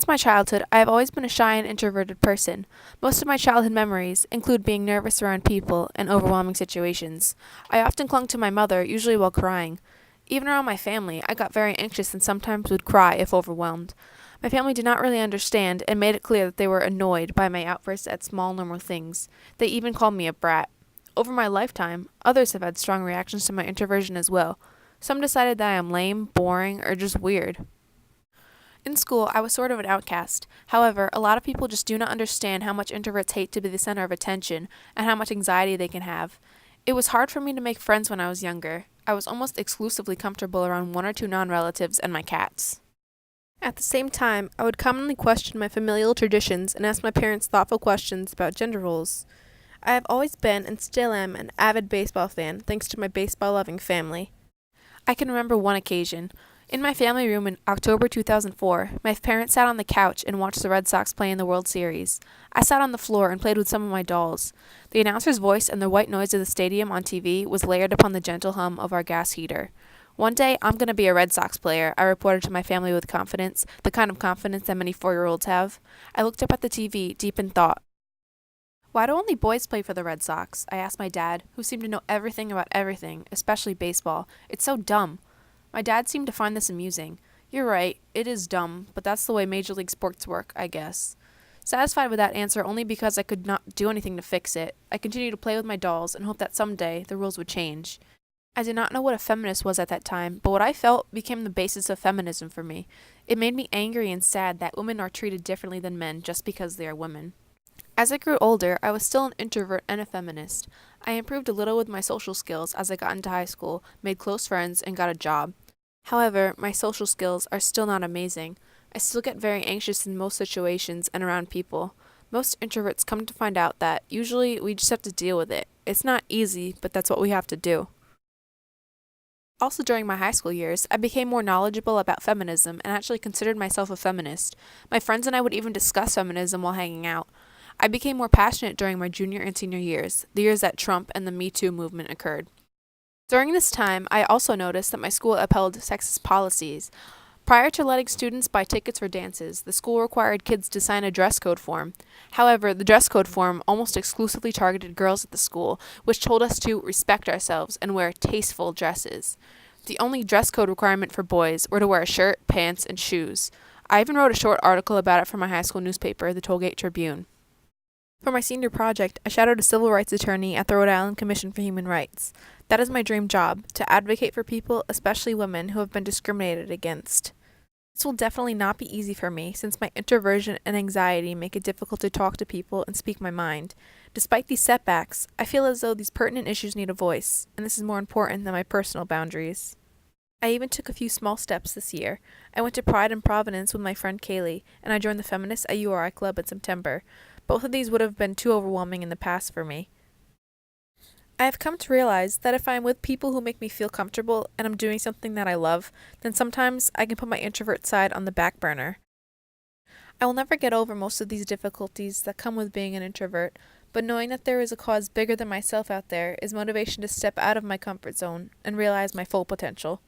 Since my childhood, I have always been a shy and introverted person. Most of my childhood memories include being nervous around people and overwhelming situations. I often clung to my mother, usually while crying. Even around my family, I got very anxious and sometimes would cry if overwhelmed. My family did not really understand and made it clear that they were annoyed by my outbursts at small normal things. They even called me a brat. Over my lifetime, others have had strong reactions to my introversion as well. Some decided that I am lame, boring, or just weird. In school, I was sort of an outcast. However, a lot of people just do not understand how much introverts hate to be the center of attention and how much anxiety they can have. It was hard for me to make friends when I was younger. I was almost exclusively comfortable around one or two non-relatives and my cats. At the same time, I would commonly question my familial traditions and ask my parents thoughtful questions about gender roles. I have always been and still am an avid baseball fan thanks to my baseball-loving family. I can remember one occasion. In my family room in October 2004, my parents sat on the couch and watched the Red Sox play in the World Series. I sat on the floor and played with some of my dolls. The announcer's voice and the white noise of the stadium on TV was layered upon the gentle hum of our gas heater. One day, I'm going to be a Red Sox player, I reported to my family with confidence, the kind of confidence that many 4-year-olds have. I looked up at the TV, deep in thought. Why do only boys play for the Red Sox? I asked my dad, who seemed to know everything about everything, especially baseball. It's so dumb. My dad seemed to find this amusing. You're right, it is dumb, but that's the way Major League sports work, I guess. Satisfied with that answer only because I could not do anything to fix it, I continued to play with my dolls and hoped that someday the rules would change. I did not know what a feminist was at that time, but what I felt became the basis of feminism for me. It made me angry and sad that women are treated differently than men just because they are women. As I grew older, I was still an introvert and a feminist. I improved a little with my social skills as I got into high school, made close friends, and got a job. However, my social skills are still not amazing. I still get very anxious in most situations and around people. Most introverts come to find out that usually we just have to deal with it. It's not easy, but that's what we have to do. Also during my high school years, I became more knowledgeable about feminism and actually considered myself a feminist. My friends and I would even discuss feminism while hanging out. I became more passionate during my junior and senior years, the years that Trump and the Me Too movement occurred. During this time, I also noticed that my school upheld sexist policies. Prior to letting students buy tickets for dances, the school required kids to sign a dress code form. However, the dress code form almost exclusively targeted girls at the school, which told us to respect ourselves and wear tasteful dresses. The only dress code requirement for boys were to wear a shirt, pants, and shoes. I even wrote a short article about it for my high school newspaper, the Tollgate Tribune. For my senior project, I shadowed a civil rights attorney at the Rhode Island Commission for Human Rights. That is my dream job, to advocate for people, especially women, who have been discriminated against. This will definitely not be easy for me, since my introversion and anxiety make it difficult to talk to people and speak my mind. Despite these setbacks, I feel as though these pertinent issues need a voice, and this is more important than my personal boundaries. I even took a few small steps this year. I went to Pride and Providence with my friend Kaylee, and I joined the Feminist at URI Club in September. Both of these would have been too overwhelming in the past for me. I have come to realize that if I am with people who make me feel comfortable and I'm doing something that I love, then sometimes I can put my introvert side on the back burner. I will never get over most of these difficulties that come with being an introvert, but knowing that there is a cause bigger than myself out there is motivation to step out of my comfort zone and realize my full potential.